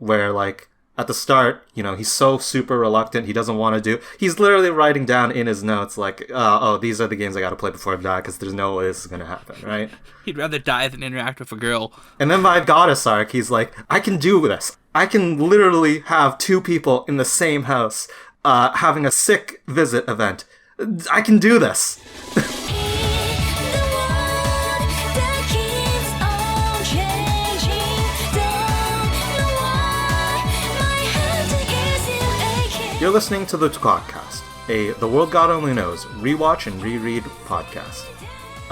where, like, at the start, you know, he's so super reluctant, he doesn't want to do... He's literally writing down in his notes, like, oh, these are the games I gotta play before I die, because there's no way this is gonna happen, right? He'd rather die than interact with a girl. And then by Goddess Arc, he's like, I can do this. I can literally have two people in the same house having a sick visit event. I can do this. You're listening to the TWGOKcast, a The World God Only Knows rewatch and reread podcast.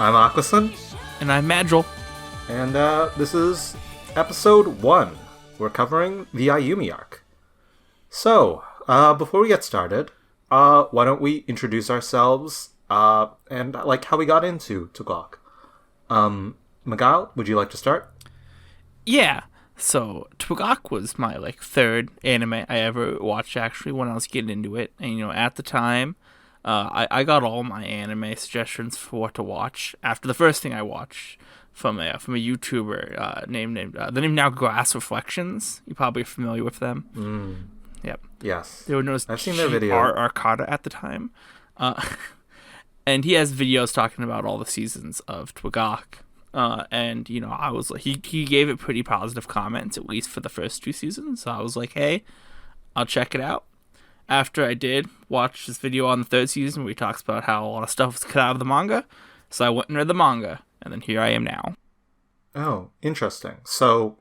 I'm Aquason. And I'm Magile. And this is episode 1. We're covering the Ayumi Arc. So, before we get started, why don't we introduce ourselves and like how we got into TWGOK. Magile, would you like to start? Yeah. So, TWGOK was my, third anime I ever watched, actually, when I was getting into it. And, at the time, I got all my anime suggestions for what to watch after the first thing I watched from a YouTuber named the name now Glass Reflections. You're probably familiar with them. Yep. Yes. They were known as I've seen their video. Arcada at the time. And he has videos talking about all the seasons of TWGOK. And I was like, he gave it pretty positive comments, at least for the first 2 seasons. So I was like, hey, I'll check it out. After I did watch this video on the 3rd season where he talks about how a lot of stuff was cut out of the manga, so I went and read the manga, and then here I am now. Oh, interesting. So,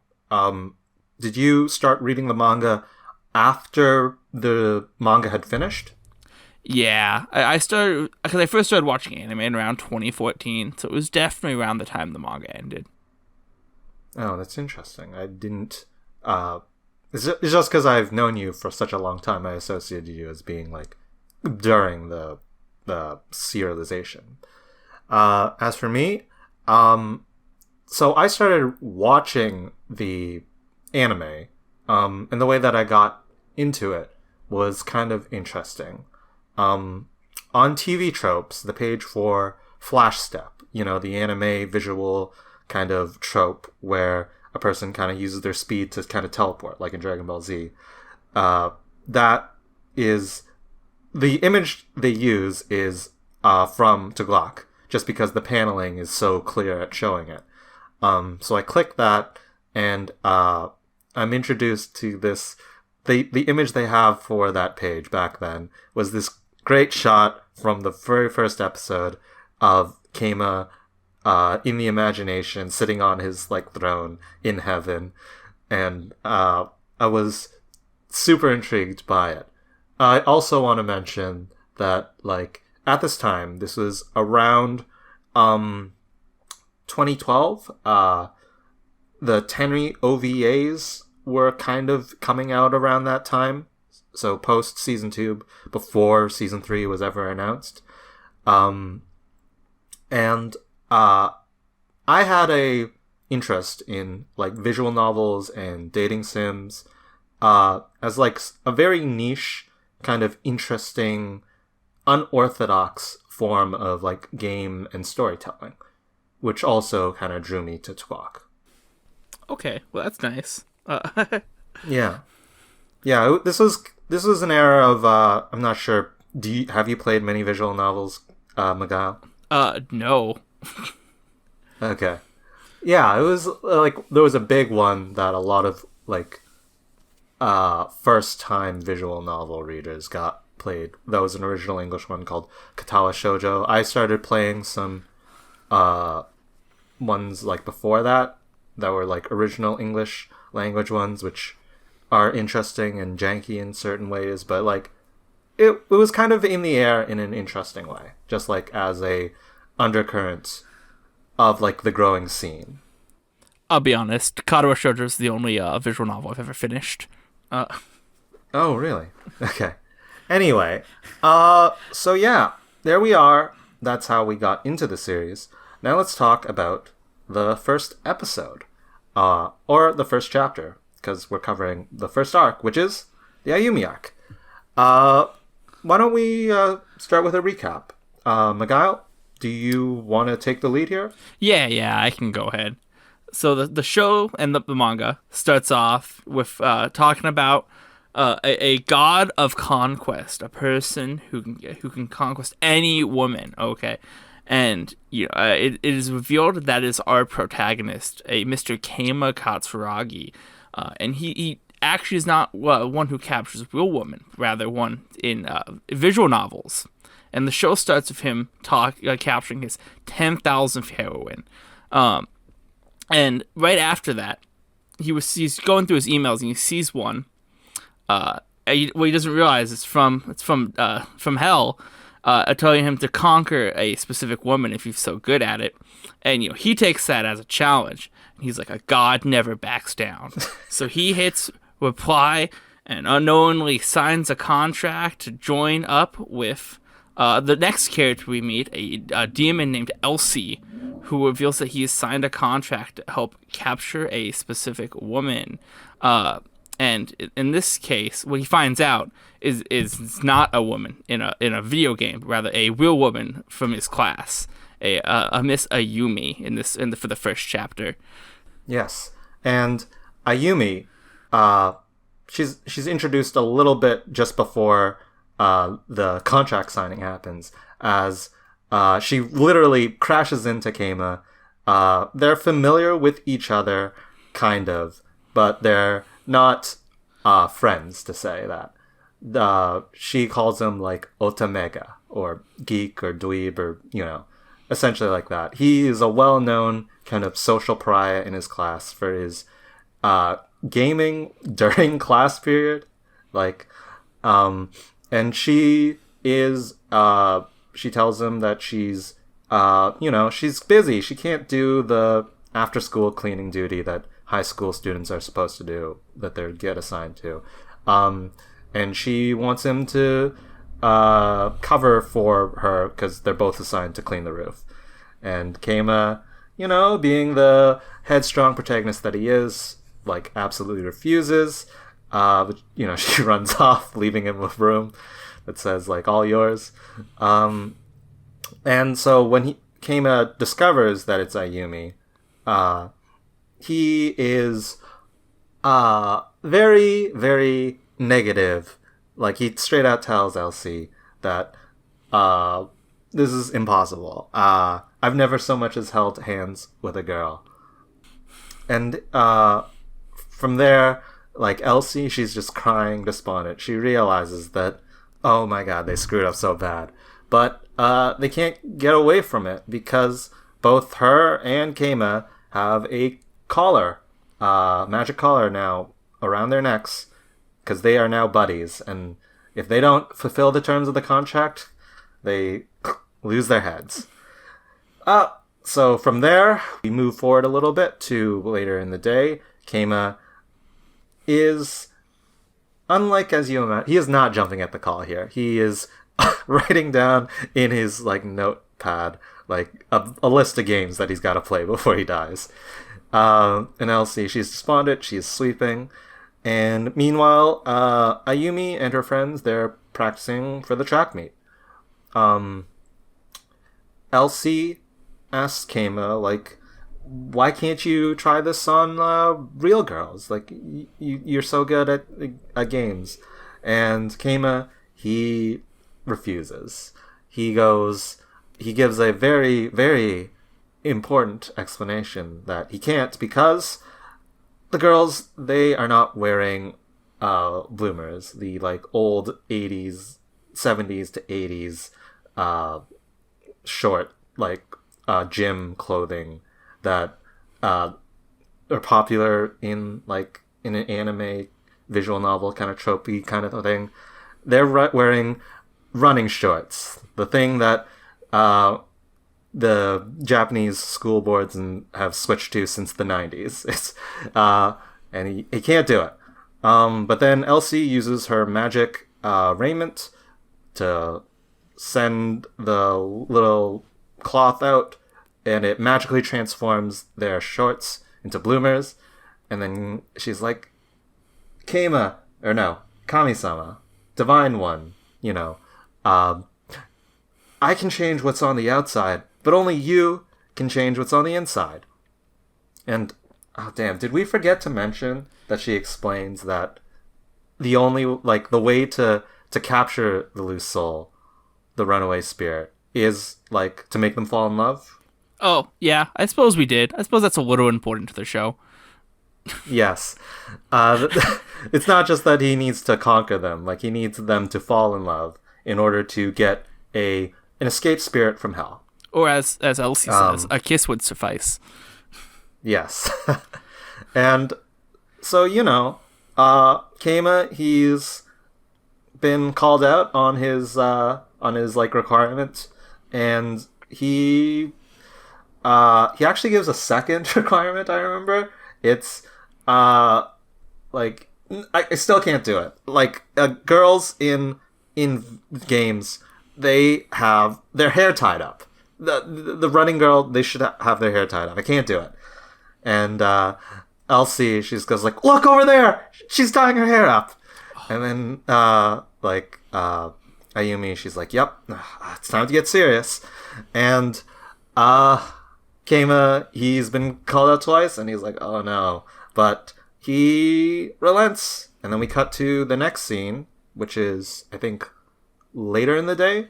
did you start reading the manga after the manga had finished? Yeah, I started, because I first started watching anime in around 2014, so it was definitely around the time the manga ended. Oh, that's interesting. I didn't, it's just because I've known you for such a long time, I associated you as being, during the serialization. As for me, so I started watching the anime, and the way that I got into it was kind of interesting. On TV Tropes, the page for Flash Step, the anime visual kind of trope where a person kind of uses their speed to kind of teleport, like in Dragon Ball Z. That is, the image they use is from TWGOK, just because the paneling is so clear at showing it. So I click that, and I'm introduced to this. The image they have for that page back then was this great shot from the very first episode of Keima in the imagination, sitting on his throne in heaven, and I was super intrigued by it. I also want to mention that at this time, this was around 2012, the Tenri OVAs were kind of coming out around that time. So post season 2, before season 3 was ever announced. And I had a interest in visual novels and dating sims as a very niche, kind of interesting, unorthodox form of game and storytelling, which also kind of drew me to TWGOK. Okay, well that's nice. Yeah. This was an era of I'm not sure. Have you played many visual novels, Magile? No. Okay. Yeah, it was there was a big one that a lot of first time visual novel readers got played. That was an original English one called Katawa Shoujo. I started playing some ones before that were original English language ones, which are interesting and janky in certain ways, but it was kind of in the air in an interesting way, just as a undercurrent of the growing scene. I'll be honest, Katawa Shoujo is the only visual novel I've ever finished. Oh, really? Okay. Anyway, so yeah, there we are. That's how we got into the series. Now let's talk about the first episode, or the first chapter, because we're covering the first arc, which is the Ayumi Arc. Why don't we start with a recap? Magile, do you want to take the lead here? Yeah, I can go ahead. the show and the manga starts off with talking about a god of conquest, a person who can conquest any woman. Okay, and it is revealed that is our protagonist, a Mr. Keima Katsuragi, and he actually is not one who captures real women, rather one in visual novels. And the show starts with him capturing his 10,000th heroine. And right after that, he's going through his emails and he sees one. What he doesn't realize is from hell, telling him to conquer a specific woman if he's so good at it. And he takes that as a challenge. He's like, a god never backs down. So he hits reply and unknowingly signs a contract to join up with the next character we meet, a demon named Elsie, who reveals that he has signed a contract to help capture a specific woman. And in this case, what he finds out is not a woman in a video game, but rather a real woman from his class, a Miss Ayumi for the first chapter. Yes, and Ayumi, she's introduced a little bit just before the contract signing happens, as she literally crashes into Keima. They're familiar with each other, kind of, but they're not friends, to say that. She calls him like Otamega, or geek, or dweeb, or essentially like that. He is a well-known kind of social pariah in his class for his gaming during class period, and she is she tells him that she's she's busy. She can't do the after-school cleaning duty that high school students are supposed to do, that they get assigned to, and she wants him to cover for her because they're both assigned to clean the roof. And Keima, being the headstrong protagonist that he is, absolutely refuses. But, she runs off, leaving him with room that says, all yours. And so when Keima discovers that it's Ayumi, he is very, very negative. He straight out tells Elsie that this is impossible. I've never so much as held hands with a girl. And from there, Elsie, she's just crying, despondent. She realizes that, oh my god, they screwed up so bad. But they can't get away from it because both her and Keima have a collar, magic collar now around their necks, because they are now buddies. And if they don't fulfill the terms of the contract, they lose their heads. So from there, we move forward a little bit to later in the day. Keima is, unlike as you imagine, he is not jumping at the call here. He is writing down in his notepad a list of games that he's got to play before he dies. And Elsie, she's despondent, she's sleeping, and meanwhile, Ayumi and her friends, they're practicing for the track meet. Elsie asks Keima, why can't you try this on real girls? You're so good at games. And Keima, he refuses. He gives a very, very important explanation that he can't because the girls, they are not wearing bloomers, the old 80s, 70s to 80s short gym clothing that are popular in in an anime visual novel kind of tropey kind of thing. They're wearing running shorts, the thing that the Japanese school boards have switched to since the 90s. It's and he can't do it. But then Elsie uses her magic raiment to send the little cloth out, and it magically transforms their shorts into bloomers. And then she's like, Keima, or no, Kami-sama, Divine One, I can change what's on the outside, but only you can change what's on the inside. And Oh damn! Did we forget to mention that she explains that the only the way to capture the loose soul, the runaway spirit, is to make them fall in love? Oh, yeah, I suppose we did. I suppose that's a little important to the show. Yes. It's not just that he needs to conquer them. He needs them to fall in love in order to get an escape spirit from hell. Or as Elsie says, a kiss would suffice. Yes. And so, Keima, he's been called out on his requirement, and he actually gives a second requirement, I remember. It's I still can't do it. Girls in games, they have their hair tied up. The running girl, they should have their hair tied up. I can't do it. And Elsie, she goes look over there, she's tying her hair up. And then Ayumi, she's yep, it's time to get serious. And Keima, he's been called out twice, and he's oh no. But he relents. And then we cut to the next scene, which is, I think, later in the day.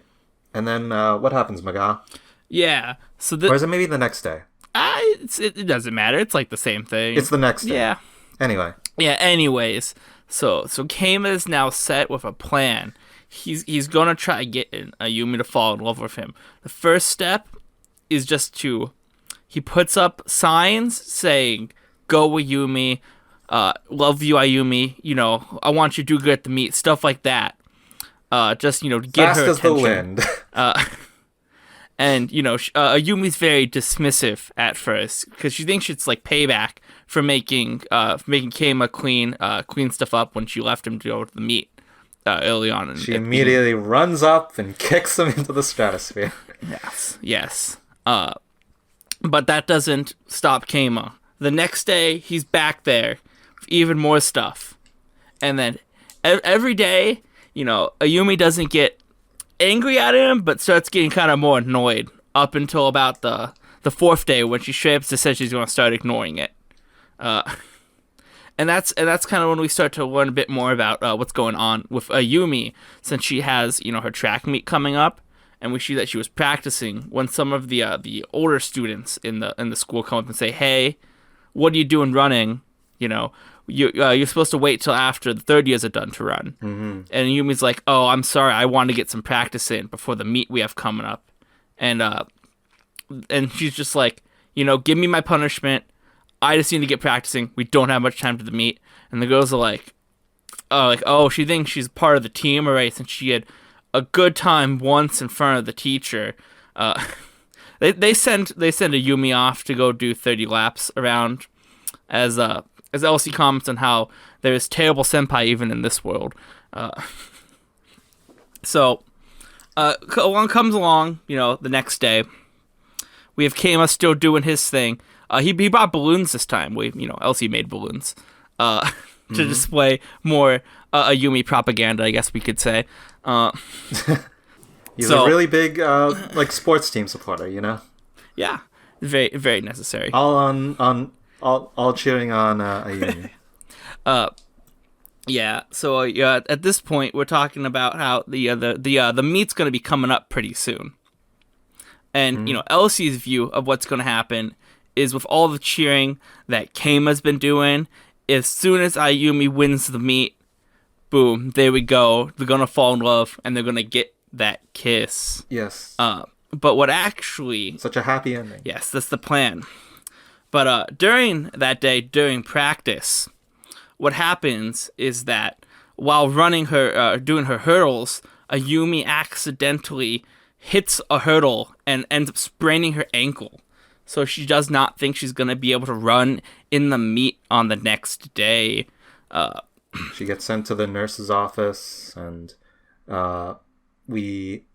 And then what happens, Maga? Yeah. Or is it maybe the next day? It doesn't matter. It's the same thing. It's the next day. Yeah. Anyway. Yeah, anyways. So Keima is now set with a plan. He's going to try getting Ayumi to fall in love with him. The first step is just he puts up signs saying, "Go Ayumi, love you Ayumi, I want you to do good at the meet," stuff like that. Just, to get fast her attention. Fast as the wind. And, Ayumi's very dismissive at first because she thinks it's payback for making Keima clean stuff up when she left him to go to the meet early on. She immediately runs up and kicks him into the stratosphere. Yes. But that doesn't stop Keima. The next day, he's back there with even more stuff. And then every day, Ayumi doesn't get angry at him, but starts getting kind of more annoyed up until about the fourth day when she straight up says she's going to start ignoring it. And that's kind of when we start to learn a bit more about what's going on with Ayumi, since she has her track meet coming up, and we see that she was practicing when some of the older students in the school come up and say, "Hey, what are you doing running? You're supposed to wait till after the third years are done to run." Mm-hmm. And Yumi's "Oh, I'm sorry, I want to get some practice in before the meet we have coming up." And she's just give me my punishment. I just need to get practicing. We don't have much time to the meet. And the girls are oh, she thinks she's part of the team already since she had a good time once in front of the teacher. They send Ayumi off to go do 30 laps around as Elsie comments on how there is terrible senpai even in this world. So along comes the next day. We have Keima still doing his thing. He brought balloons this time. Elsie made balloons to display more Ayumi propaganda, I guess we could say. He's a really big sports team supporter, Yeah, very very necessary. All cheering on Ayumi. Yeah. So at this point, we're talking about how the meet's going to be coming up pretty soon, and Elsie's view of what's going to happen is with all the cheering that Keima's been doing. As soon as Ayumi wins the meet, boom, there we go. They're gonna fall in love and they're gonna get that kiss. Yes. But what actually? Such a happy ending. Yes, that's the plan. But during that day, during practice, what happens is that while running doing her hurdles, Ayumi accidentally hits a hurdle and ends up spraining her ankle. So she does not think she's going to be able to run in the meet on the next day. She gets sent to the nurse's office, and we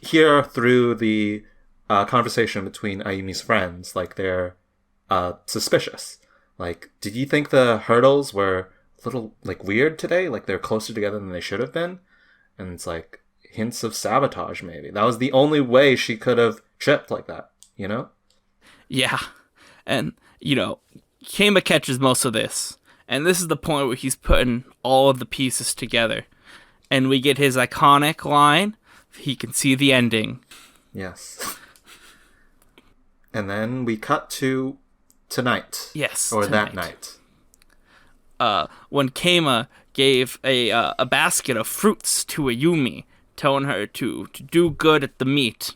hear through the conversation between Ayumi's friends, they're suspicious. Did you think the hurdles were a little weird today? They're closer together than they should have been? And it's hints of sabotage, maybe. That was the only way she could have tripped like that, Yeah. And, Keima catches most of this, and this is the point where he's putting all of the pieces together, and we get his iconic line, "He can see the ending." Yes. And then we cut to tonight. Yes, or tonight. that night. When Keima gave a basket of fruits to Ayumi, telling her to do good at the meet.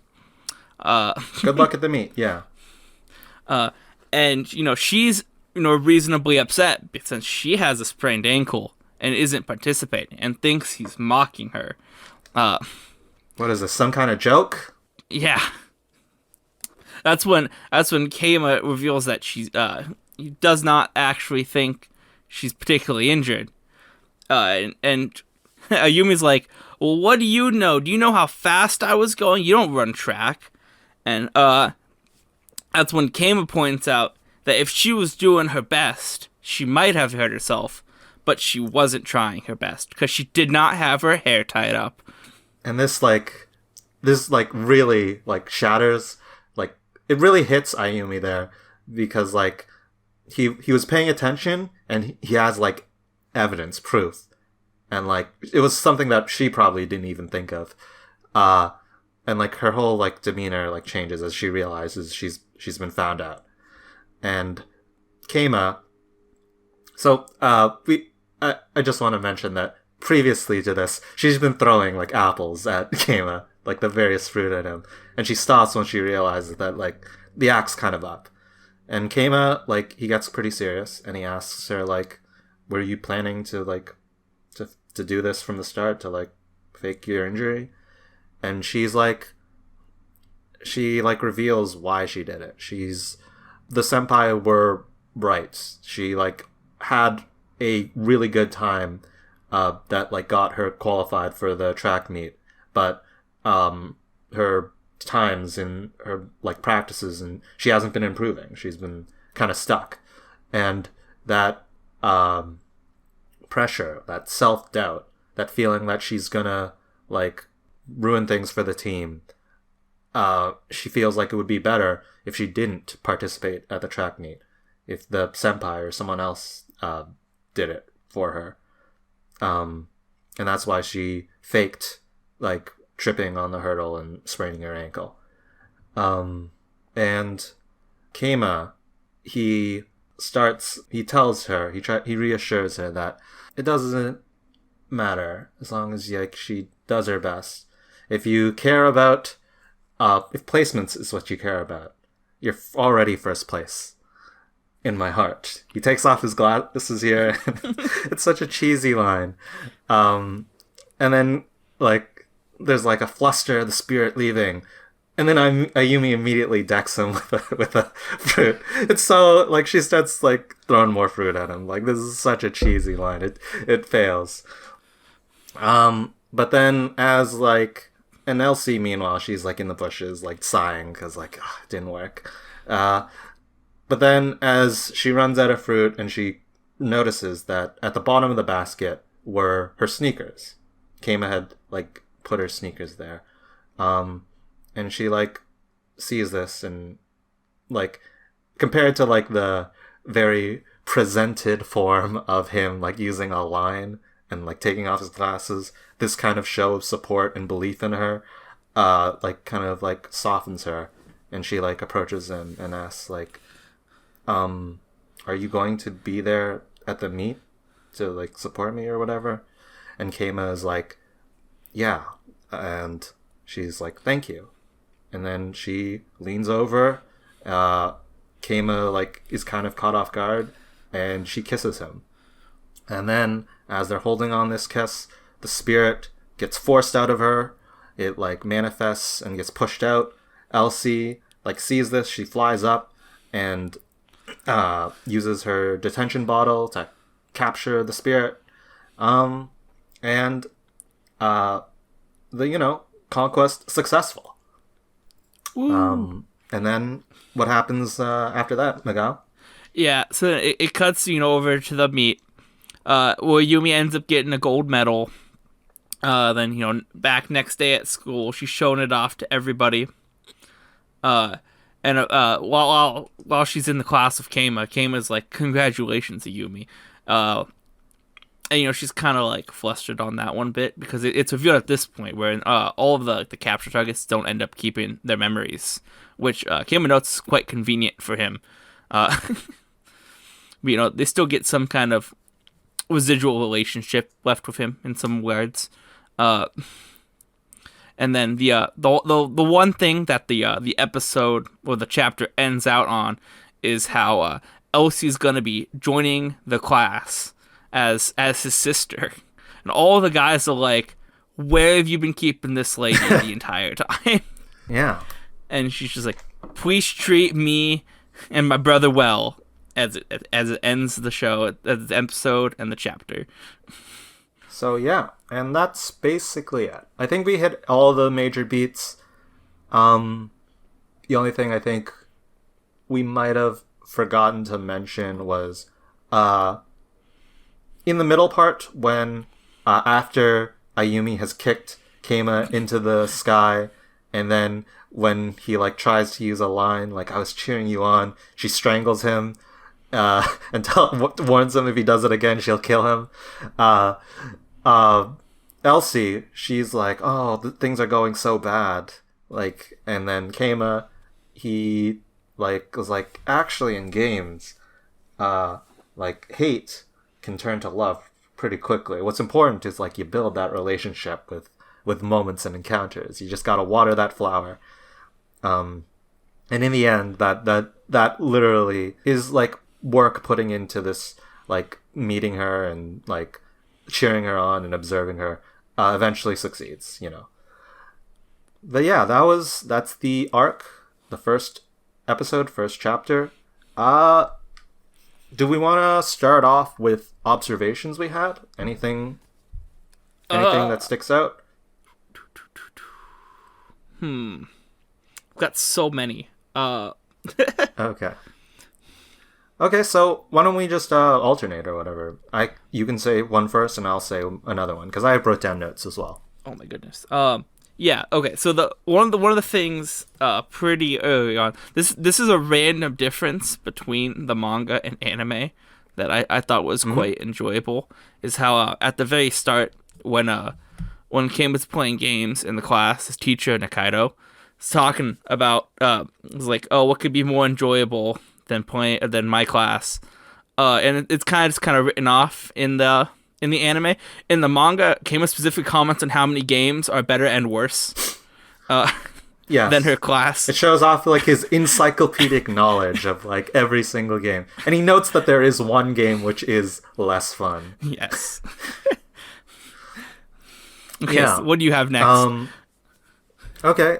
Good luck at the meet, yeah. And, she's, reasonably upset since she has a sprained ankle and isn't participating and thinks he's mocking her. What is this, some kind of joke? Yeah. That's when Keima reveals that she does not actually think she's particularly injured. And Ayumi's like, "Well, what do you know? Do you know how fast I was going? You don't run track." And that's when Keima points out that if she was doing her best, she might have hurt herself, but she wasn't trying her best because she did not have her hair tied up. And this really shatters, it really hits Ayumi there, because he was paying attention and he has evidence, proof, and it was something that she probably didn't even think of, and her whole demeanor changes as she realizes she's been found out. And Keima, so I just want to mention that previously to this, she's been throwing apples at Keima, the various fruit at him, and she stops when she realizes that the act's kind of up. And Keima, he gets pretty serious, and he asks her, were you planning to do this from the start, to fake your injury? And she's she reveals why she did it. The senpai were right. She had a really good time that got her qualified for the track meet, but her times and her practices, and she hasn't been improving. She's been kind of stuck, and that pressure, that self-doubt, that feeling that she's gonna ruin things for the team, she feels like it would be better if she didn't participate at the track meet, if the senpai or someone else did it for her, and that's why she faked tripping on the hurdle and spraining her ankle. And Keima, he tells her, he reassures her that it doesn't matter as long as she does her best. If you care about, if placements is what you care about, you're already first place in my heart. He takes off his glasses here. It's such a cheesy line. And then there's a fluster of the spirit leaving, and then Ayumi immediately decks him with a fruit. It's so she starts throwing more fruit at him. This is such a cheesy line. It fails. But then as and Elsie, meanwhile, she's in the bushes sighing because it didn't work. But then as she runs out of fruit, and she notices that at the bottom of the basket were her sneakers. Keima had put her sneakers there, and she sees this, and compared to the very presented form of him using a line and taking off his glasses, this kind of show of support and belief in her kind of softens her, and she approaches him and asks are you going to be there at the meet to support me or whatever? And Keima is yeah. And she's thank you. And then she leans over. Keima is kind of caught off guard, and she kisses him. And then as they're holding on this kiss, the spirit gets forced out of her. It manifests and gets pushed out. Elsie sees this. She flies up and uses her detention bottle to capture the spirit. And the conquest successful. And then what happens after that, Miguel? Yeah, so it cuts over to the meet, where Yumi ends up getting a gold medal. Then back next day at school, she's showing it off to everybody. And And while she's in the class of Kama's like, "Congratulations, Ayumi." And she's kind of like flustered on that one bit because it's revealed at this point where all of the capture targets don't end up keeping their memories, which Kama notes is quite convenient for him. But, they still get some kind of residual relationship left with him in some words. And then the one thing that the episode or the chapter ends out on is how Elsie's gonna be joining the class as his sister, and all the guys are like, "Where have you been keeping this lady the entire time?" Yeah, and she's just like, "Please treat me and my brother well." As it ends the show, the episode and the chapter. So yeah, and that's basically it. I think we hit all the major beats. The only thing I think we might have forgotten to mention was in the middle part when after Ayumi has kicked Kama into the sky, and then when he like tries to use a line like "I was cheering you on," she strangles him. And warns him if he does it again, she'll kill him. Elsie, she's like, "Oh, things are going so bad." Like, and then Kama, he like was like, "Actually, in games, like hate can turn to love pretty quickly. What's important is like you build that relationship with moments and encounters. You just gotta water that flower." And in the end, that literally is like work putting into this, like meeting her and like cheering her on and observing her, eventually succeeds, But yeah, that's the arc, the first episode, first chapter. Do we want to start off with observations we had? Anything that sticks out? Got so many. Okay, so why don't we just alternate or whatever? You can say one first, and I'll say another one because I wrote down notes as well. Oh my goodness. Yeah. Okay. So one of the things pretty early on. This is a random difference between the manga and anime that I thought was quite enjoyable. Is how at the very start when Kim was playing games in the class, his teacher Nikaido was talking about was like, "Oh, what could be more enjoyable than my class," and it's kind of written off in the anime. In the manga, Kama specifically comments on how many games are better and worse than her class. It shows off like his encyclopedic knowledge of like every single game, and he notes that there is one game which is less fun. Yes. Okay, yeah. So what do you have next? Okay.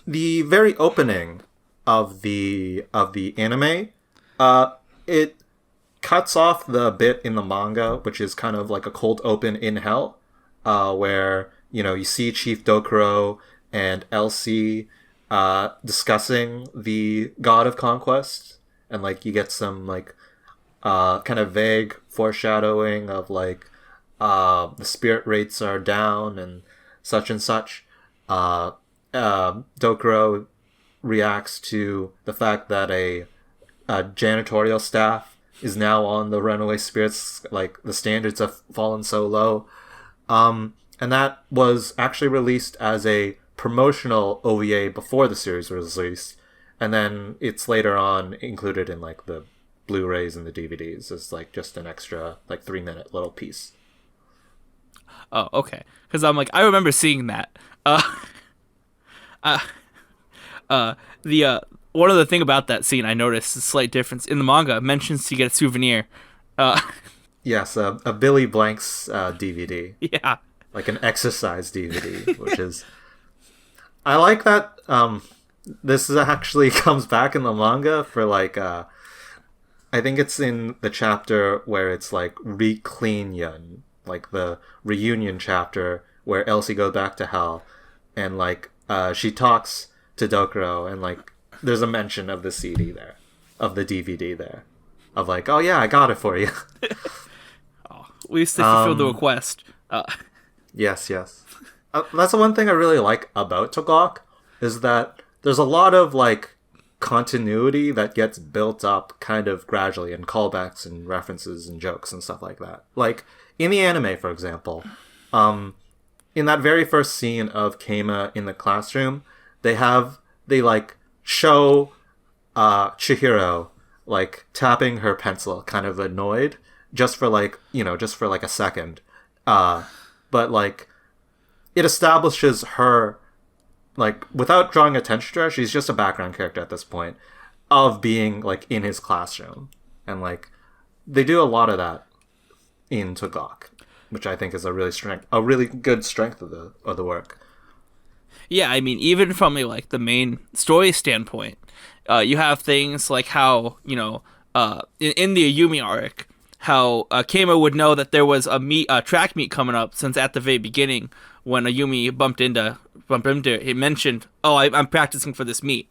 The very opening of the anime, it cuts off the bit in the manga, which is kind of like a cold open in hell, where you see Chief Dokuro and Elsie discussing the god of conquest, and like you get some like kind of vague foreshadowing of like the spirit rates are down and such. Dokuro reacts to the fact that a janitorial staff is now on the runaway spirits, like the standards have fallen so low, and that was actually released as a promotional OVA before the series was released, and then it's later on included in like the Blu-rays and the DVDs as like just an extra like 3-minute little piece. Oh, okay, because I'm like, I remember seeing that. The one other thing about that scene I noticed, a slight difference in the manga, mentions to get a souvenir. Yes, a Billy Blanks DVD. Yeah, like an exercise DVD, which is I like that. This actually comes back in the manga for like I think it's in the chapter where it's like Reclean, like the reunion chapter where Elsie goes back to hell, and like she talks to Dokuro, and like there's a mention of the CD there, of the DVD there, of like, "Oh yeah, I got it for you." Oh, at least they fulfilled the request. Yes. That's the one thing I really like about TWGOK, is that there's a lot of like continuity that gets built up kind of gradually, and callbacks and references and jokes and stuff like that. Like in the anime, for example, in that very first scene of Keima in the classroom, they like show Chihiro like tapping her pencil, kind of annoyed, just for like a second. But like it establishes her, like, without drawing attention to her, she's just a background character at this point, of being like in his classroom. And like they do a lot of that in TWGOK, which I think is a really good strength of the work. Yeah, I mean, even from like the main story standpoint, you have things like how, in the Ayumi arc, how Keima would know that there was a track meet coming up, since at the very beginning, when Ayumi bumped into it, he mentioned, "Oh, I'm practicing for this meet."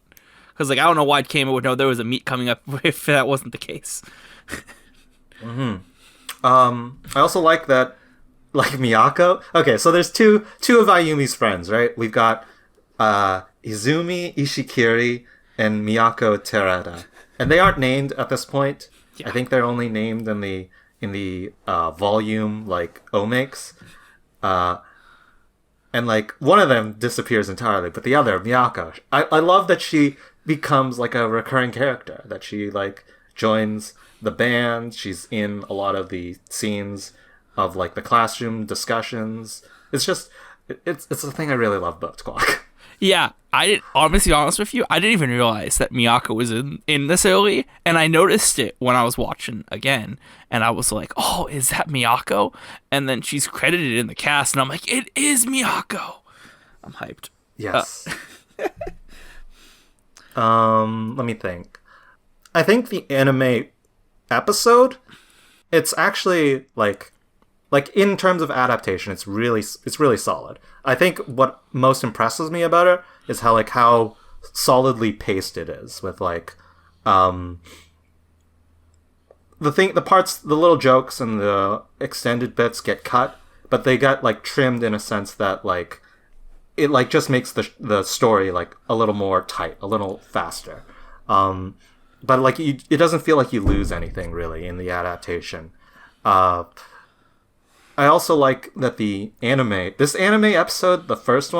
Because like I don't know why Keima would know there was a meet coming up if that wasn't the case. I also like that, like Miyako. Okay, so there's two of Ayumi's friends, right? We've got Izumi Ishikiri and Miyako Terada, and they aren't named at this point. Yeah. I think they're only named in the volume like Omakes. And like one of them disappears entirely, but the other, Miyako, I love that she becomes like a recurring character, that she like joins the band. She's in a lot of the scenes of like the classroom discussions. It's a thing I really love about TWGOK. Yeah, I didn't, honestly, honest with you, I didn't even realize that Miyako was in this early, and I noticed it when I was watching again, and I was like, oh, is that Miyako? And then she's credited in the cast, and I'm like, it is Miyako! I'm hyped. Yes. Let me think. I think the anime episode, it's actually like in terms of adaptation, it's really solid. I think what most impresses me about it is how solidly paced it is, with like the little jokes and the extended bits get cut, but they get like trimmed in a sense that like it like just makes the story like a little more tight, a little faster. But like it doesn't feel like you lose anything really in the adaptation. I also like that this anime episode, the first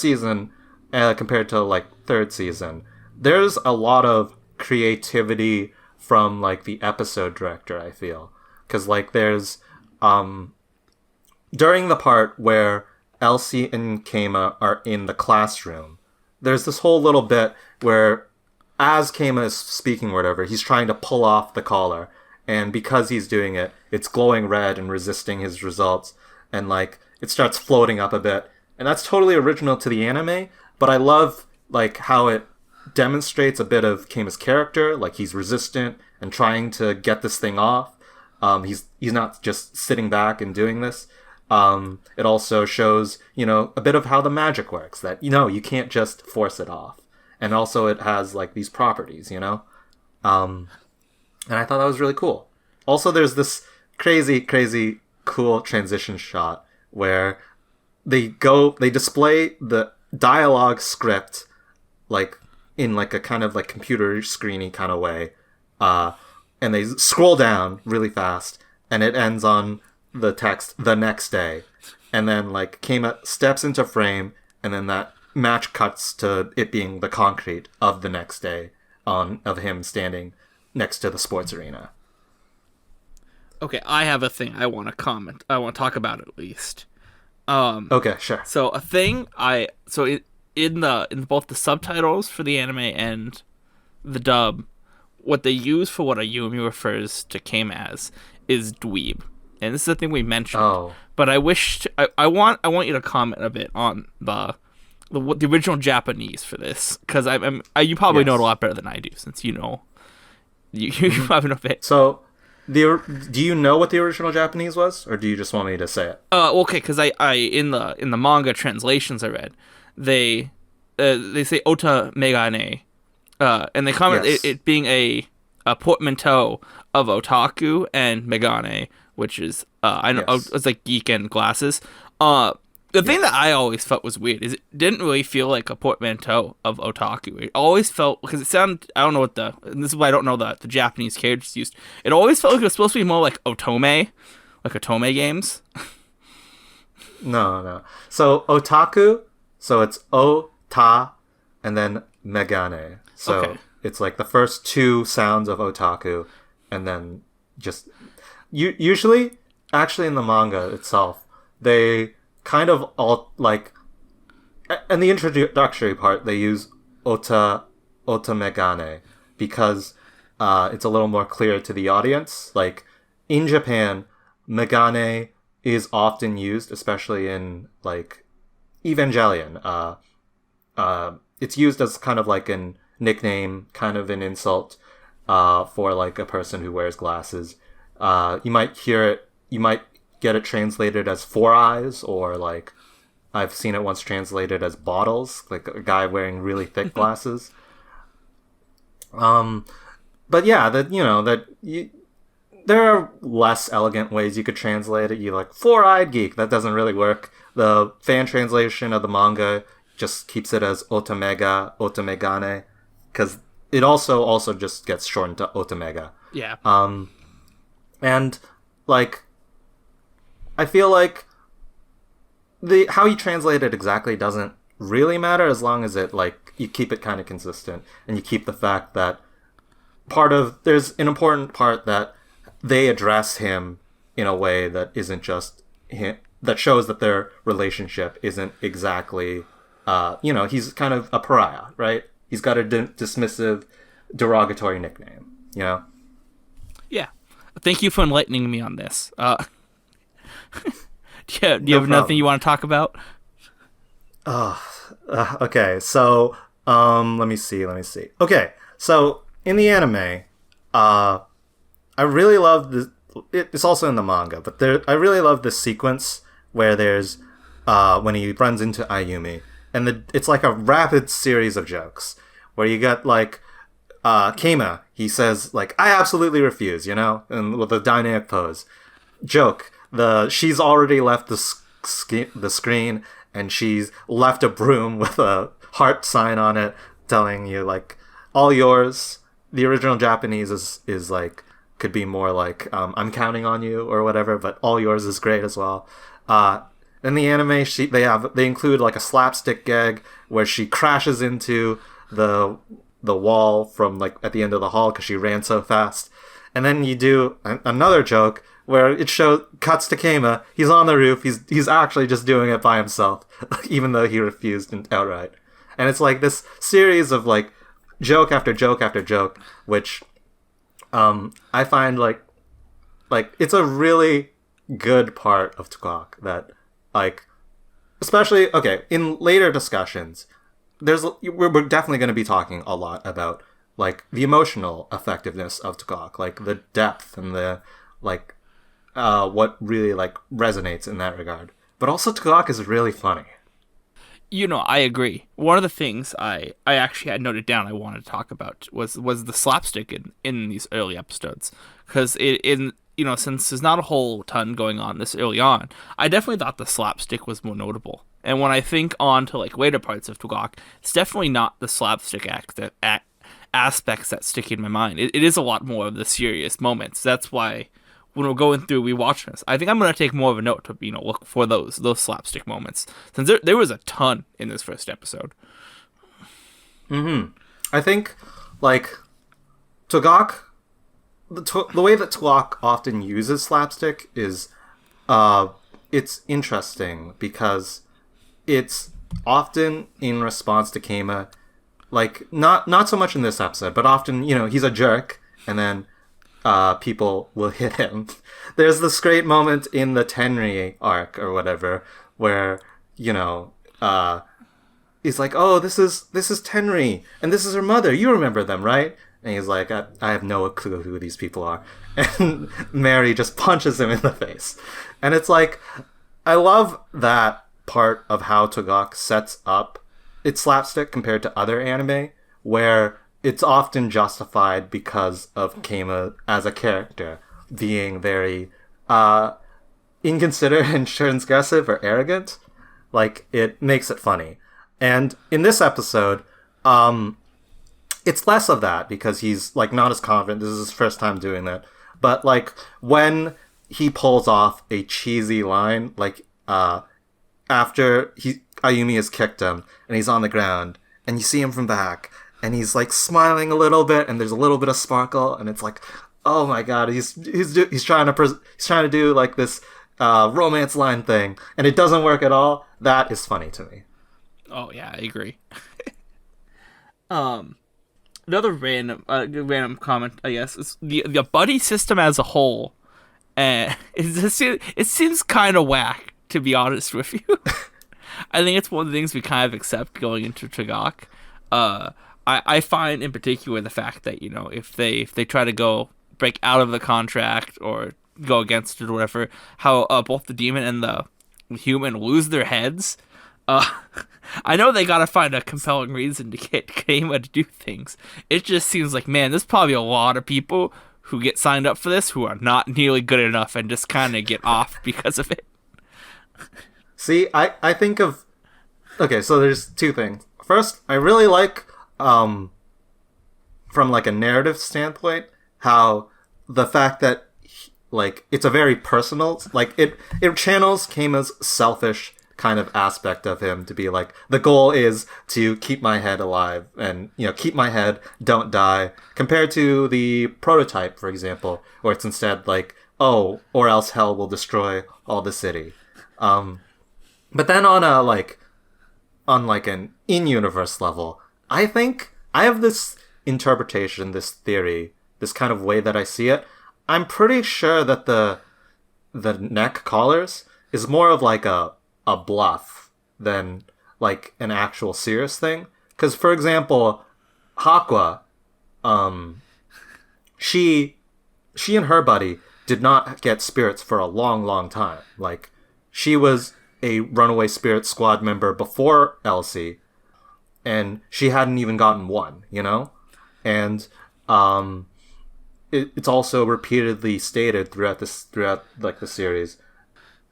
season, compared to like third season, there's a lot of creativity from like the episode director, I feel. Because like there's, during the part where Elsie and Keima are in the classroom, there's this whole little bit where as Keima is speaking or whatever, he's trying to pull off the collar. And because he's doing it, it's glowing red and resisting his results. And like it starts floating up a bit. And that's totally original to the anime. But I love like how it demonstrates a bit of Keima's character. Like he's resistant and trying to get this thing off. He's not just sitting back and doing this. It also shows, a bit of how the magic works. That, you can't just force it off. And also it has like these properties, And I thought that was really cool. Also, there's this crazy, crazy cool transition shot where they display the dialogue script like in like a kind of like computer screeny kind of way. And they scroll down really fast and it ends on the text, "the next day." And then like Keima steps into frame and then that match cuts to it being the concrete of the next day of him standing next to the sports arena. Okay, I have a thing I want to comment. I want to talk about at least. Okay, sure. So a thing in both the subtitles for the anime and the dub, what they use for what Ayumi refers to Keima as is dweeb, and this is the thing we mentioned. Oh. But I want you to comment a bit on the original Japanese for this, because you probably know it a lot better than I do, since you know. You have enough bit. So, do you know what the original Japanese was, or do you just want me to say it? Okay, because I in the manga translations I read, they say ota megane, and they comment it being a portmanteau of otaku and megane, which is I know it's like geek and glasses. The thing that I always felt was weird is it didn't really feel like a portmanteau of otaku. It always felt, because it sounded, I don't know and this is why I don't know the Japanese characters used. It always felt like it was supposed to be more like otome, like otome games. No. So otaku, so it's o-ta and then megane. So it's like the first two sounds of otaku and then just... Usually, actually in the manga itself, they kind of all, like... In the introductory part, they use ota megane because it's a little more clear to the audience. Like, in Japan, megane is often used, especially in, like, Evangelion. It's used as kind of like a nickname, kind of an insult for, like, a person who wears glasses. You might hear it, you might get it translated as four eyes, or, like, I've seen it once translated as bottles, like a guy wearing really thick glasses. But yeah, there are less elegant ways you could translate it. You like four-eyed geek. That doesn't really work. The fan translation of the manga just keeps it as otamegane, because it also just gets shortened to otamega. Yeah. And like, I feel like how you translate it exactly doesn't really matter, as long as it, like, you keep it kind of consistent and you keep the fact that there's an important part that they address him in a way that isn't just him, that shows that their relationship isn't exactly, he's kind of a pariah, right? He's got a dismissive, derogatory nickname, you know? Yeah. Thank you for enlightening me on this. Do you have nothing you want to talk about? Okay, so, let me see. Okay, so, in the anime, I really love this. It's also in the manga, but I really love this sequence where there's when he runs into Ayumi, and it's like a rapid series of jokes where you get like Keima. He says like, "I absolutely refuse," and with a dynamic pose. Joke: she's already left the screen, and she's left a broom with a heart sign on it, telling you like, "All yours." The original Japanese is like, could be more like, "I'm counting on you," or whatever, but "all yours" is great as well. In the anime, they include like a slapstick gag where she crashes into the wall from like at the end of the hall because she ran so fast, and then you do another joke where it cuts to Keima. He's on the roof. He's actually just doing it by himself, even though he refused outright. And it's like this series of like joke after joke after joke, which I find like it's a really good part of TWGOK that, like, especially in later discussions, we're definitely going to be talking a lot about like the emotional effectiveness of TWGOK, like the depth and the like what really like resonates in that regard. But also TWGOK is really funny. I agree. One of the things I actually had noted down I wanted to talk about was the slapstick in these early episodes, because since there's not a whole ton going on this early on, I definitely thought the slapstick was more notable. And when I think on to like later parts of TWGOK, it's definitely not the slapstick aspects that stick in my mind. It is a lot more of the serious moments. That's why when we're going through rewatching this, I think I'm going to take more of a note to look for those slapstick moments, since there was a ton in this first episode. I think like TWGOK, the way that TWGOK often uses slapstick is it's interesting because it's often in response to Keima, like not so much in this episode, but often he's a jerk and then people will hit him. There's this great moment in the Tenri arc or whatever where he's like, "Oh, this is Tenri and this is her mother. You remember them, right?" And he's like, I have no clue who these people are. And Mary just punches him in the face. And it's like, I love that part of how TWGOK sets up its slapstick compared to other anime, where it's often justified because of Keima as a character being very inconsiderate and transgressive or arrogant. Like, it makes it funny. And in this episode, it's less of that because he's, like, not as confident. This is his first time doing that. But, like, when he pulls off a cheesy line, like, after Ayumi has kicked him and he's on the ground and you see him from back and he's, like, smiling a little bit and there's a little bit of sparkle and it's like, oh my god, he's trying to do, like, this romance line thing and it doesn't work at all. That is funny to me. Oh yeah, I agree. Another random comment, I guess, is the buddy system as a whole. It seems kind of whack, to be honest with you. I think it's one of the things we kind of accept going into TWGOK. I find in particular the fact that, you know, if they try to break out of the contract or go against it or whatever, how both the demon and the human lose their heads. I know they gotta find a compelling reason to get Kama to do things. It just seems like, man, there's probably a lot of people who get signed up for this who are not nearly good enough and just kind of get off because of it. See, I think of... Okay, so there's two things. First, I really like, from, like, a narrative standpoint, how the fact that, like, it's a very personal... Like, it channels Kama's selfish kind of aspect of him to be like, the goal is to keep my head alive and, you know, keep my head, don't die, compared to the prototype, for example, where it's instead like, oh, or else hell will destroy all the city. But then on an in-universe level, I think I have this interpretation, this theory, this kind of way that I see it. I'm pretty sure that the neck collars is more of like a bluff than like an actual serious thing. Because, for example, Hakwa, she and her buddy did not get spirits for a long, long time. Like, she was a runaway spirit squad member before Elsie, and she hadn't even gotten one, you know? And it's also repeatedly stated throughout the series,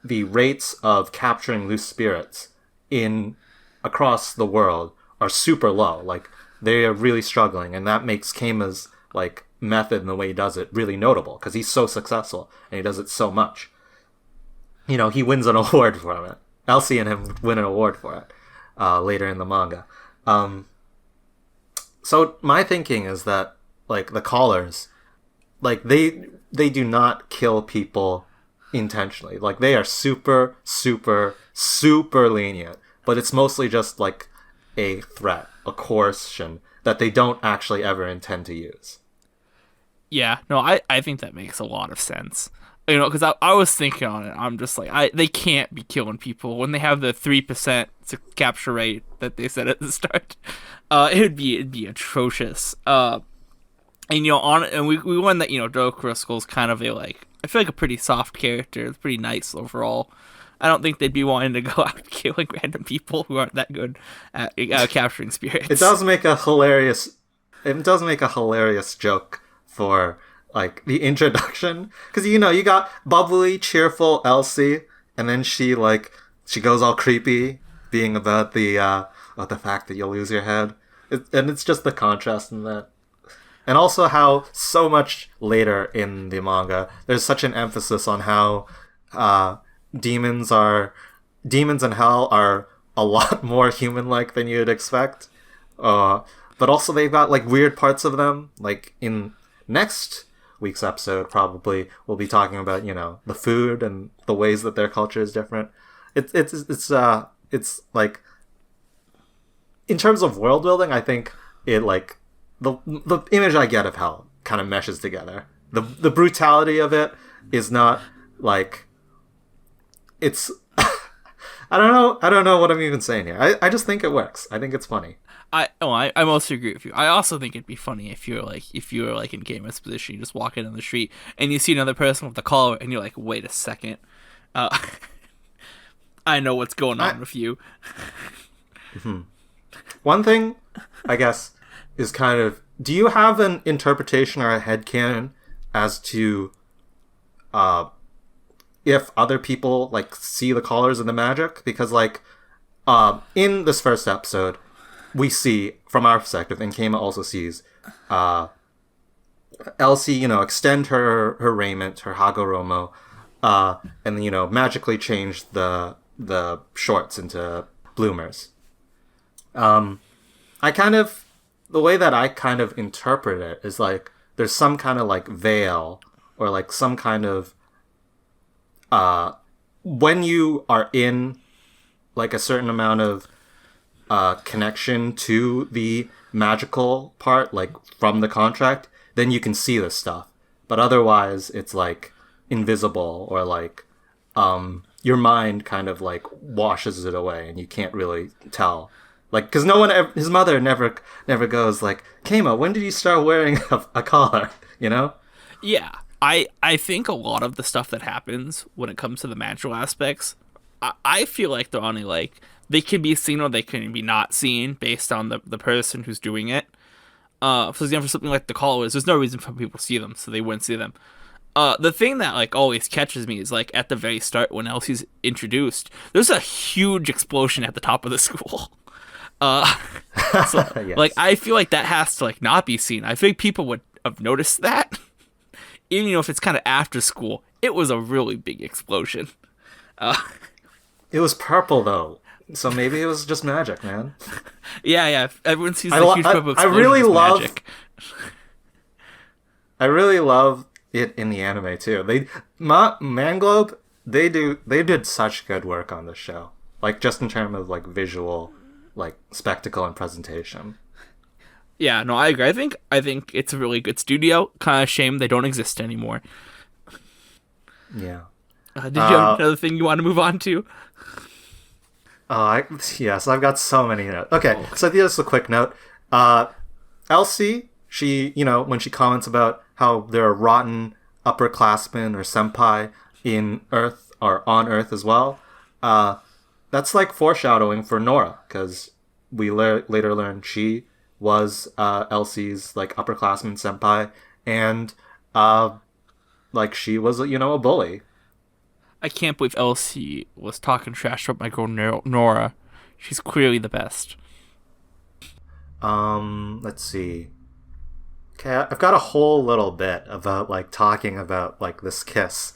the rates of capturing loose spirits across the world are super low. Like, they are really struggling, and that makes Kama's, like, method and the way he does it really notable, because he's so successful, and he does it so much. You know, he wins an award for it. Elsie and him win an award for it later in the manga. So my thinking is that, like, the Callers, like, they do not kill people intentionally. Like, they are super, super, super lenient, but it's mostly just like a threat, a coercion that they don't actually ever intend to use. Yeah, no, I think that makes a lot of sense. You know, because I was thinking on it, I'm just like, they can't be killing people when they have the 3% capture rate that they said at the start. It'd be atrocious. And, you know, and we learned that, you know, Driscoll's kind of I feel like a pretty soft character. It's pretty nice overall. I don't think they'd be wanting to go out killing random people who aren't that good at capturing spirits. It does make a hilarious joke for, like, the introduction, because, you know, you got bubbly, cheerful Elsie, and then she goes all creepy, being about the fact that you'll lose your head, and it's just the contrast in that. And also how so much later in the manga, there's such an emphasis on how demons and hell are a lot more human-like than you'd expect. But also they've got, like, weird parts of them. Like, in next week's episode, probably, we'll be talking about, you know, the food and the ways that their culture is different. It's like, in terms of world building, I think it, like, the image I get of hell kind of meshes together. The brutality of it is not, like, it's I don't know what I'm even saying here. I just think it works. I think it's funny. I mostly agree with you. I also think it'd be funny if you were like in Kama's position, you just walk in on the street and you see another person with the collar and you're like, wait a second, I know what's going on with you. Mm-hmm. One thing, I guess, is kind of, do you have an interpretation or a headcanon as to if other people, like, see the collars and the magic? Because, like, in this first episode, we see, from our perspective, and Keima also sees, Elsie, extend her raiment, her Hagoromo, and, magically change the shorts into bloomers. The way that I kind of interpret it is like, there's some kind of like veil, or like some kind of, when you are in like a certain amount of connection to the magical part, like from the contract, then you can see this stuff. But otherwise, it's like invisible, or like your mind kind of like washes it away, and you can't really tell. Like, because his mother never goes like, Keima, when did you start wearing a collar? Yeah, I think a lot of the stuff that happens when it comes to the magical aspects, I feel like they're only like, they can be seen or they can be not seen based on the person who's doing it. For example, something like the collars, there's no reason for people to see them, so they wouldn't see them. The thing that like always catches me is like at the very start when Elsie's introduced, there's a huge explosion at the top of the school. Yes. Like I feel like that has to like not be seen. I think people would have noticed that, even if it's kind of after school. It was a really big explosion. It was purple though. So maybe it was just magic, man. Yeah. Everyone sees the huge purple explosion. Magic. I really love it in the anime too. Manglobe, they did such good work on this show. Like just in terms of like visual, like spectacle and presentation. Yeah, no, I agree. I think it's a really good studio. Kind of shame they don't exist anymore. Yeah. Did you have another thing you want to move on to? Yes, I've got so many notes. Okay, so just a quick note. Elsie, she, when she comments about how there are rotten upperclassmen or senpai in Earth, or on Earth as well, that's like foreshadowing for Nora, because we later learned she was Elsie's like upperclassman senpai, and like she was a bully. I can't believe Elsie was talking trash about my girl Nora. She's clearly the best. Let's see. Okay, I've got a whole little bit about like talking about like this kiss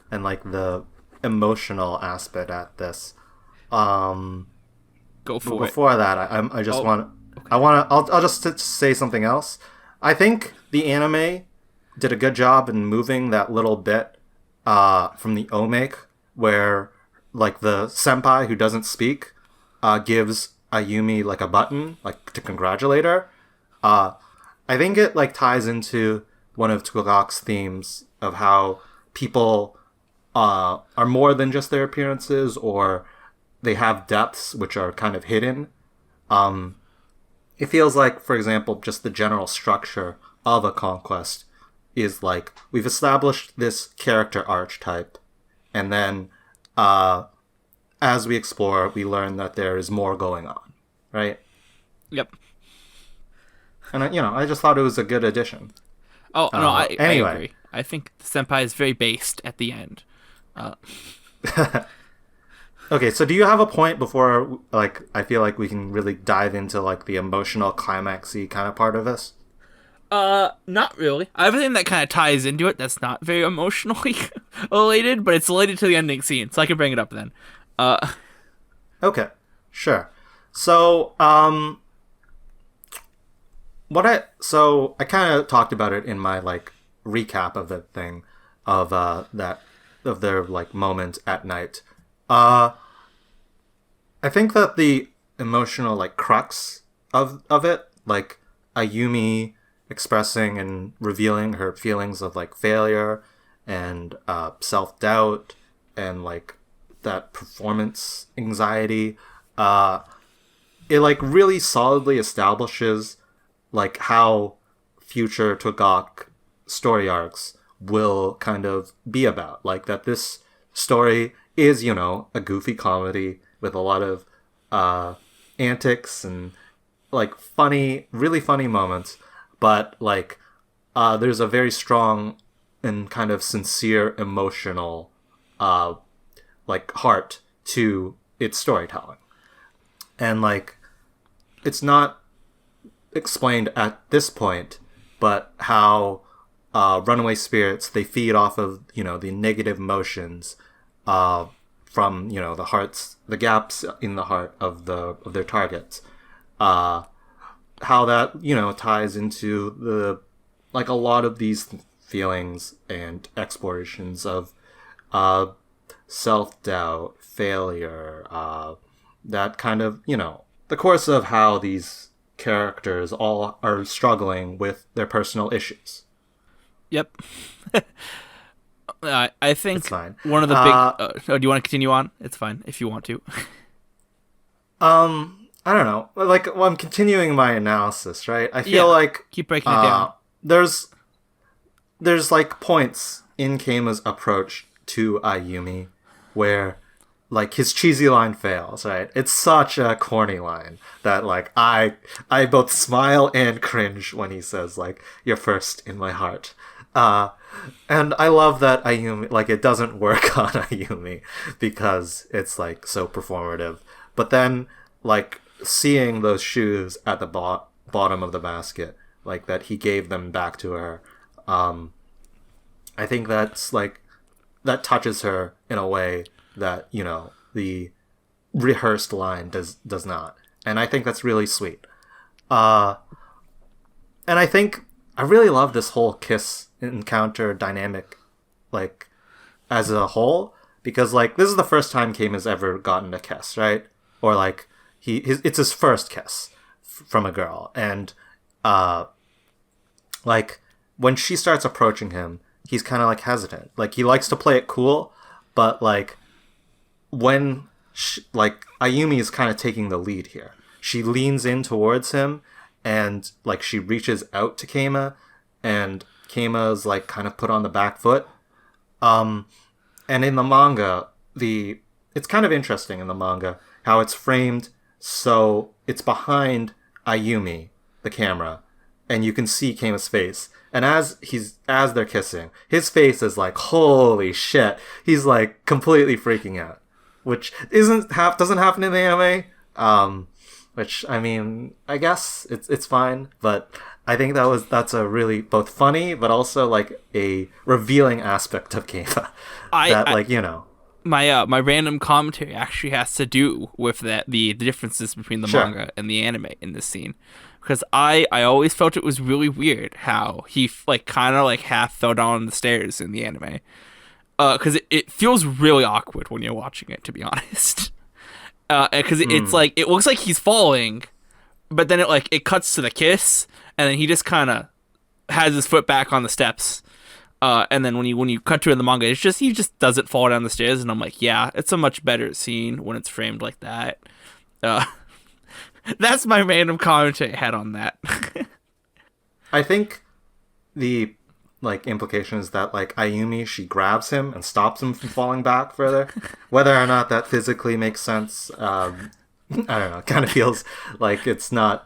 and like the emotional aspect at this. Go for it. Before that, I'll just say something else. I think the anime did a good job in moving that little bit from the Omake, where like the senpai who doesn't speak gives Ayumi like a button, like to congratulate her. I think it like ties into one of TWGOK's themes of how people are more than just their appearances, or they have depths which are kind of hidden. It feels like, for example, just the general structure of a conquest is like, we've established this character archetype, and then as we explore, we learn that there is more going on, right? Yep. And I just thought it was a good addition. Oh no, I anyway. I think the senpai is very based at the end. Okay, so do you have a point before, like, I feel like we can really dive into like the emotional climaxy kind of part of this? Not really. Everything that kind of ties into it that's not very emotionally related, but it's related to the ending scene, so I can bring it up then. Okay, sure. So, I kind of talked about it in my like recap of the thing of their like moment at night. I think that the emotional like crux of it, like Ayumi expressing and revealing her feelings of like failure and self-doubt and like that performance anxiety, it like really solidly establishes like how future TWGOK story arcs will kind of be about. Like that this story is, a goofy comedy with a lot of antics and like really funny moments, but like there's a very strong and kind of sincere emotional like heart to its storytelling. And like, it's not explained at this point, but how runaway spirits, they feed off of, you know, the negative emotions from, you know, the gaps in the heart of their targets. How that, you know, ties into the, like, a lot of these feelings and explorations of self-doubt, failure, that kind of, you know, the course of how these characters all are struggling with their personal issues. Yep. I think It's fine. one of the big... do you want to continue on? It's fine if you want to. I don't know. Like, well, I'm continuing my analysis, right? I feel like... Keep breaking it down. There's like points in Keima's approach to Ayumi where like his cheesy line fails, right? It's such a corny line that like I both smile and cringe when he says like, "You're first in my heart." And I love that Ayumi, like, it doesn't work on Ayumi because it's like so performative. But then like seeing those shoes at the bottom of the basket, like that he gave them back to her, I think that's like, that touches her in a way that, you know, the rehearsed line does not. And I think that's really sweet. And I think I really love this whole kiss encounter dynamic, like, as a whole, because like this is the first time Kim has ever gotten a kiss, right? Or like it's his first kiss from a girl, and like when she starts approaching him, he's kind of like hesitant. Like he likes to play it cool, but like when like Ayumi is kind of taking the lead here. She leans in towards him, and like she reaches out to Keima, and Keima's like kind of put on the back foot. And in the manga, it's kind of interesting in the manga how it's framed so it's behind Ayumi, the camera, and you can see Keima's face. And as they're kissing, his face is like, holy shit. He's like completely freaking out, which doesn't happen in the anime. Which, I mean, I guess it's fine, but I think that's a really both funny but also like a revealing aspect of Keima. My random commentary actually has to do with the differences between the manga and the anime in this scene, because I always felt it was really weird how he like kind of like half fell down the stairs in the anime, because it feels really awkward when you're watching it, to be honest. Because it's like it looks like he's falling, but then it cuts to the kiss, and then he just kind of has his foot back on the steps. And then when you cut to it in the manga, it's just he just doesn't fall down the stairs, and I'm like, yeah, it's a much better scene when it's framed like that. That's my random commentary I had on that. I think the like implication is that like Ayumi, she grabs him and stops him from falling back further. Whether or not that physically makes sense, I don't know. It kind of feels like it's not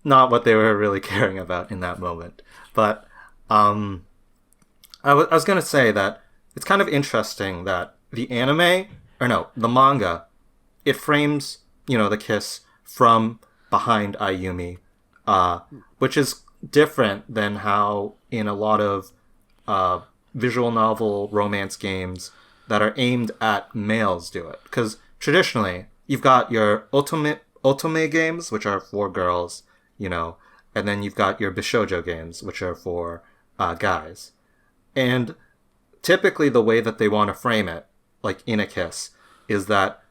what they were really caring about in that moment. But I was gonna say that it's kind of interesting that the manga, it frames, you know, the kiss from behind Ayumi, which is different than how in a lot of visual novel romance games that are aimed at males do it. Because traditionally, you've got your otome games, which are for girls, you know, and then you've got your bishoujo games, which are for guys. And typically the way that they want to frame it, like in a kiss, is that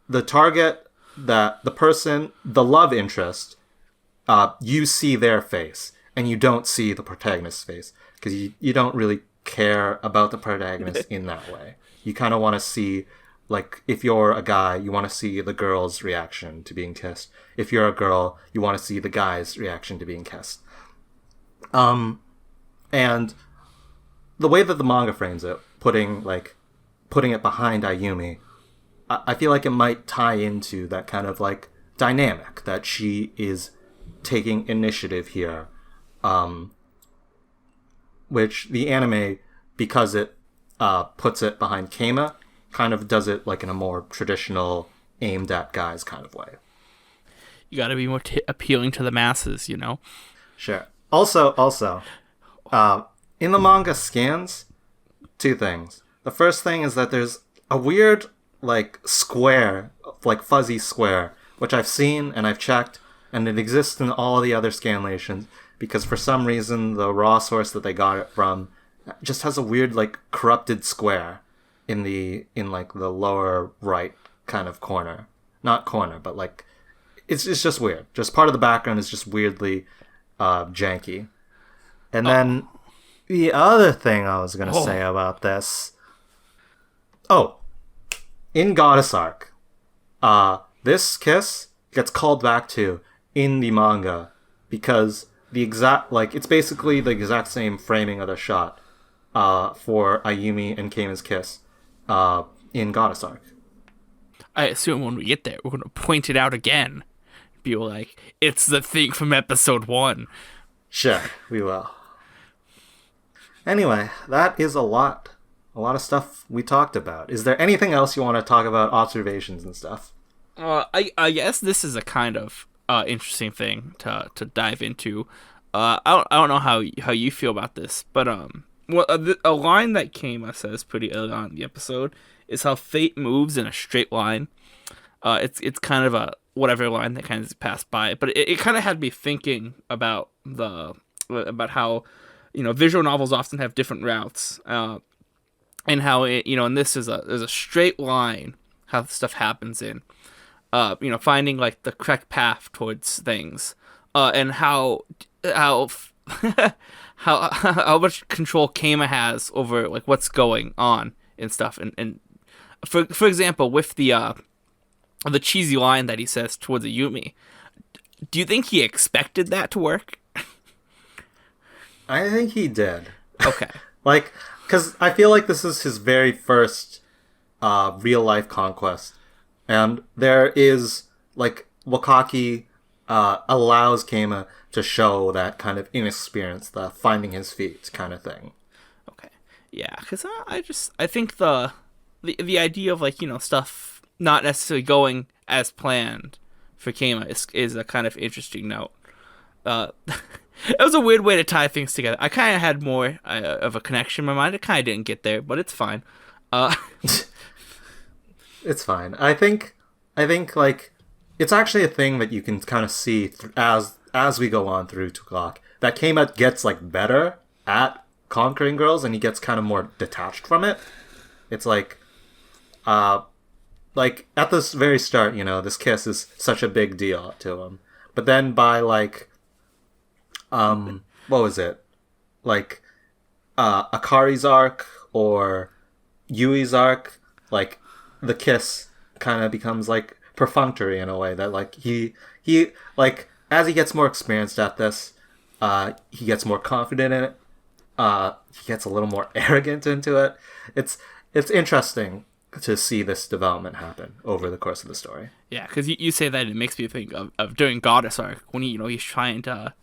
the target, that the person, the love interest, you see their face and you don't see the protagonist's face, because you don't really care about the protagonist in that way. You kind of want to see, like, if you're a guy, you want to see the girl's reaction to being kissed. If you're a girl, you want to see the guy's reaction to being kissed. And the way that the manga frames it, putting it behind Ayumi, I feel like it might tie into that kind of like dynamic that she is taking initiative here, which the anime, because it puts it behind Keima, kind of does it like in a more traditional aimed at guys kind of way. You got to be more appealing to the masses, you know. Sure. Also, in the manga scans, two things. The first thing is that there's a weird, like, square, like, fuzzy square, which I've seen and I've checked, and it exists in all the other scanlations, because for some reason the raw source that they got it from just has a weird, like, corrupted square in the lower right kind of corner. Not corner, but, like, it's just weird. Just part of the background is just weirdly janky. And then the other thing I was going to say about this... in Goddess Arc, this kiss gets called back to in the manga because it's basically the exact same framing of the shot for Ayumi and Keima's kiss in Goddess Arc. I assume when we get there, we're going to point it out again. Be like, it's the thing from episode 1. Sure, we will. Anyway, that is a lot of stuff we talked about. Is there anything else you want to talk about, observations and stuff? I guess this is a kind of interesting thing to dive into. I don't know how you feel about this, but a line that Keima says pretty early on in the episode is how fate moves in a straight line. It's kind of a whatever line that kind of passed by, but it kind of had me thinking about how visual novels often have different routes, and how and this is there's a straight line how stuff happens in, finding like the correct path towards things, and how how much control Keima has over like what's going on and stuff, and for example with the cheesy line that he says towards Ayumi, do you think he expected that to work? I think he did. Okay. Because I feel like this is his very first real-life conquest. And there is, like, Wakaki allows Keima to show that kind of inexperience, the finding his feet kind of thing. Okay. Yeah, because I think the idea of, like, stuff not necessarily going as planned for Keima is a kind of interesting note. It was a weird way to tie things together. I kind of had more of a connection in my mind. It kind of didn't get there, but it's fine. It's fine. I think like it's actually a thing that you can kind of see as we go on through TWGOK, that Keima gets like better at conquering girls, and he gets kind of more detached from it. It's like at this very start, this kiss is such a big deal to him, but then by like what was it? Like, Akari's arc or Yui's arc, like, the kiss kind of becomes, like, perfunctory in a way that, like, he like, as he gets more experienced at this, he gets more confident in it, he gets a little more arrogant into it. It's interesting to see this development happen over the course of the story. Yeah, because you say that, it makes me think of during Goddess Arc, when he's trying to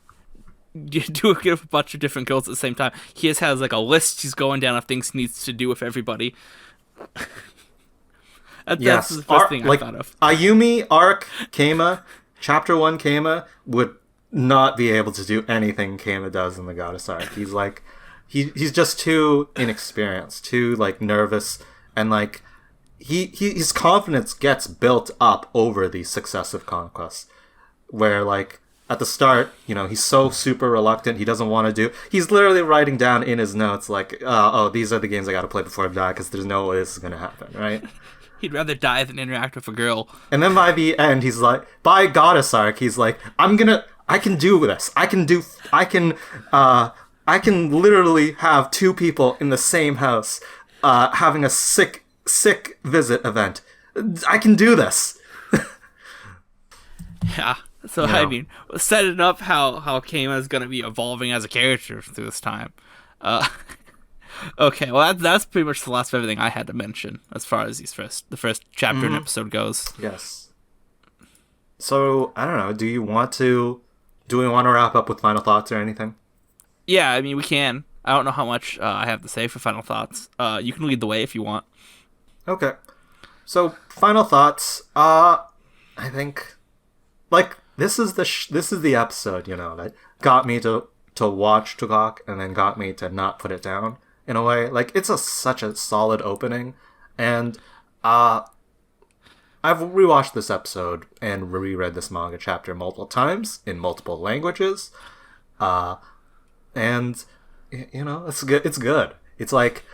do a bunch of different girls at the same time. He has like a list he's going down of things he needs to do with everybody. That's the first thing I thought of. Ayumi Arc Keima, Chapter 1 Keima would not be able to do anything Keima does in the Goddess Arc. He's like, he's just too inexperienced, too like nervous, and like his confidence gets built up over these successive conquests, where like at the start, he's so super reluctant. He doesn't want to do. He's literally writing down in his notes like, these are the games I got to play before I die, because there's no way this is going to happen, right? He'd rather die than interact with a girl. And then by the end, he's like, by Goddess Arc, he's like, I can do this. I can literally have two people in the same house, having a sick visit event. I can do this. Yeah. So, I mean, setting up how Keima is going to be evolving as a character through this time. Okay, well, that's pretty much the last of everything I had to mention as far as the first chapter and episode goes. Yes. So, I don't know, do we want to wrap up with final thoughts or anything? Yeah, I mean, we can. I don't know how much I have to say for final thoughts. You can lead the way if you want. Okay. So, final thoughts. I think, like, this is the episode, that got me to watch TWGOK and then got me to not put it down in a way. Like, it's such a solid opening, and I've rewatched this episode and reread this manga chapter multiple times in multiple languages, and it's good. It's good. It's like,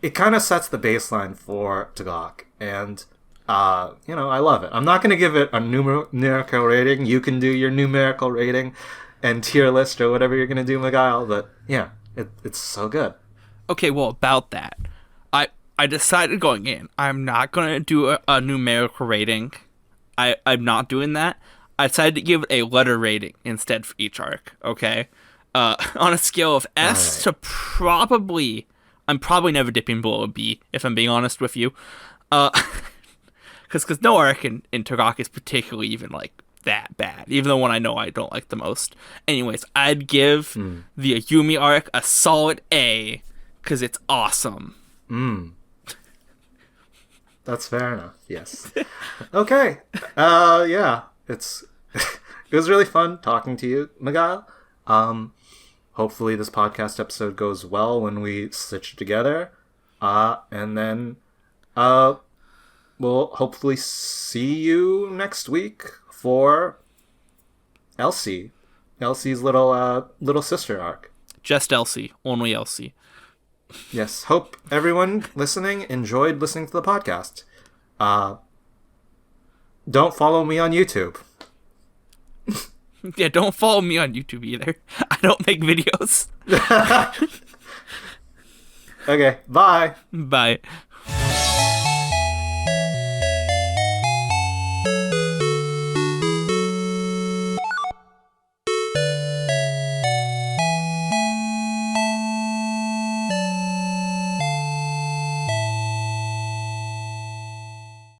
it kind of sets the baseline for TWGOK, and I love it. I'm not going to give it a numerical rating. You can do your numerical rating and tier list or whatever you're going to do, Magile, but yeah, it's so good. Okay, well, about that, I decided going in, I'm not going to do a numerical rating. I'm not doing that. I decided to give it a letter rating instead for each arc, okay? On a scale of S to probably... I'm probably never dipping below a B, if I'm being honest with you. Because no arc in TWGOK is particularly even, like, that bad, even the one I know I don't like the most. Anyways, I'd give the Ayumi arc a solid A, because it's awesome. That's fair enough, yes. Okay, yeah, it was really fun talking to you, Magile. Hopefully this podcast episode goes well when we stitch it together. And then we'll hopefully see you next week for Elsie's little sister arc. Just Elsie. Only Elsie. Yes. Hope everyone listening enjoyed listening to the podcast. Don't follow me on YouTube. Yeah, don't follow me on YouTube either. I don't make videos. Okay, bye. Bye.